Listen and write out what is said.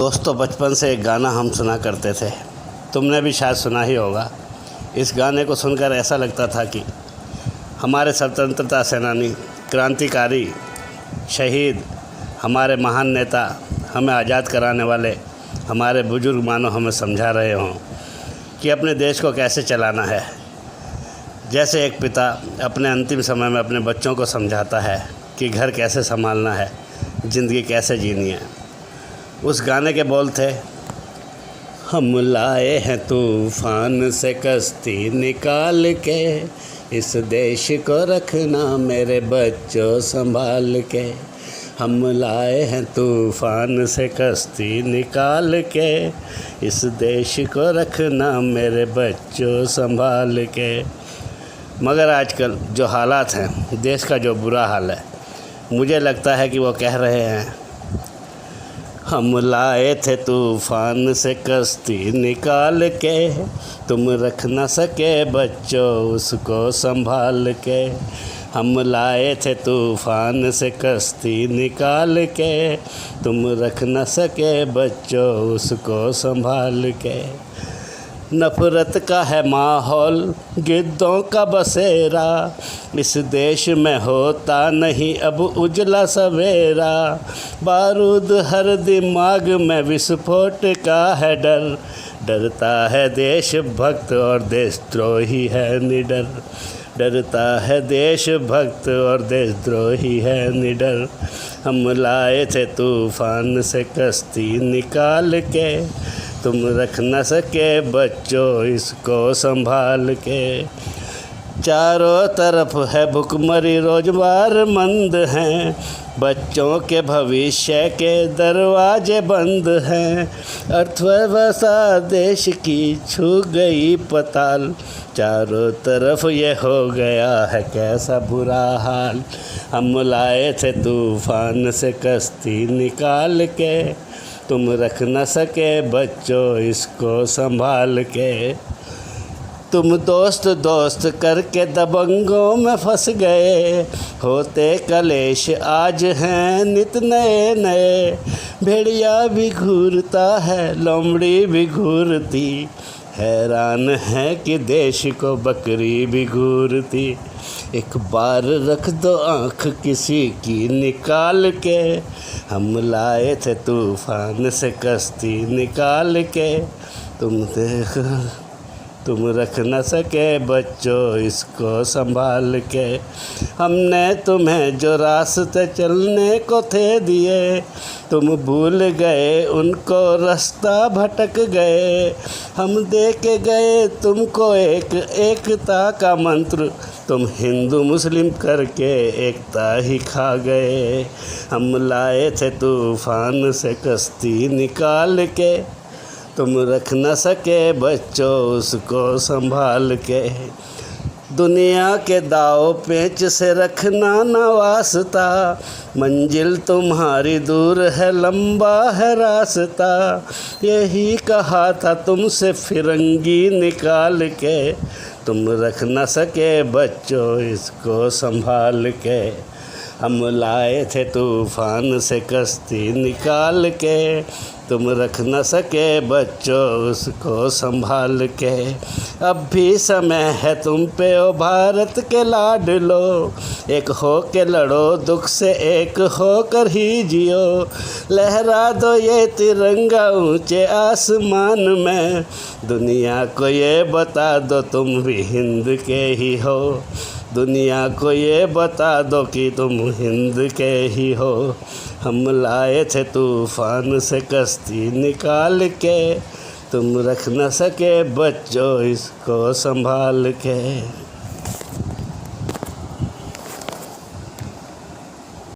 दोस्तों, बचपन से एक गाना हम सुना करते थे। तुमने भी शायद सुना ही होगा। इस गाने को सुनकर ऐसा लगता था कि हमारे स्वतंत्रता सेनानी, क्रांतिकारी, शहीद, हमारे महान नेता, हमें आज़ाद कराने वाले हमारे बुजुर्ग मानो हमें समझा रहे हों कि अपने देश को कैसे चलाना है। जैसे एक पिता अपने अंतिम समय में अपने बच्चों को समझाता है कि घर कैसे संभालना है, ज़िंदगी कैसे जीनी है। उस गाने के बोल थे, हम लाए हैं तूफान से कश्ती निकाल के, इस देश को रखना मेरे बच्चों संभाल के। हम लाए हैं तूफान से कश्ती निकाल के, इस देश को रखना मेरे बच्चों संभाल के। मगर आजकल जो हालात हैं, देश का जो बुरा हाल है, मुझे लगता है कि वो कह रहे हैं, हम लाए थे तूफान से कश्ती निकाल के, तुम रख न सके बच्चों उसको संभाल के। हम लाए थे तूफान से कश्ती निकाल के, तुम रख न सके बच्चों उसको संभाल के। नफ़रत का है माहौल, गिद्धों का बसेरा, इस देश में होता नहीं अब उजला सवेरा। बारूद हर दिमाग में विस्फोट का है डर, डरता है देशभक्त और देशद्रोही है निडर। डरता है देशभक्त और देशद्रोही है निडर। हम लाए थे तूफान से कश्ती निकाल के, तुम रख न सके बच्चों इसको संभाल के। चारों तरफ है भुखमरी, रोजगार मंद हैं, बच्चों के भविष्य के दरवाजे बंद हैं। अर्थव्यवस्था देश की छू गई पताल, चारों तरफ ये हो गया है कैसा बुरा हाल। हम लाए थे तूफान से कश्ती निकाल के, तुम रख न सके बच्चों इसको संभाल के। तुम दोस्त दोस्त करके दबंगों में फंस गए, होते कलेश आज हैं नित नए नए। भेड़िया भी घूरता है, लोमड़ी भी घूरती, हैरान है कि देश को बकरी भी घूरती। एक बार रख दो आँख किसी की निकाल के, हम लाए थे तूफान से कश्ती निकाल के, तुम रख न सके बच्चों इसको संभाल के। हमने तुम्हें जो रास्ते चलने को थे दिए, तुम भूल गए उनको, रास्ता भटक गए। हम दे के गए तुमको एक एकता का मंत्र, तुम हिंदू मुस्लिम करके एकता ही खा गए। हम लाए थे तूफान से कश्ती निकाल के, तुम रख न सके बच्चों उसको संभाल के। दुनिया के दाव पेच से रखना न वास्ता, मंजिल तुम्हारी दूर है लंबा है रास्ता। यही कहा था तुमसे फिरंगी निकाल के, तुम रख न सके बच्चों इसको संभाल के। हम लाए थे तूफान से कश्ती निकाल के, तुम रख न सके बच्चों उसको संभाल के। अब भी समय है तुम पे ओ भारत के लाडलो, एक हो के लड़ो दुख से एक हो कर ही जियो। लहरा दो ये तिरंगा ऊंचे आसमान में, दुनिया को ये बता दो तुम भी हिंद के ही हो। दुनिया को ये बता दो कि तुम हिंद के ही हो। हम लाए थे तूफान से कश्ती निकाल के, तुम रख न सके बच्चों इसको संभाल के।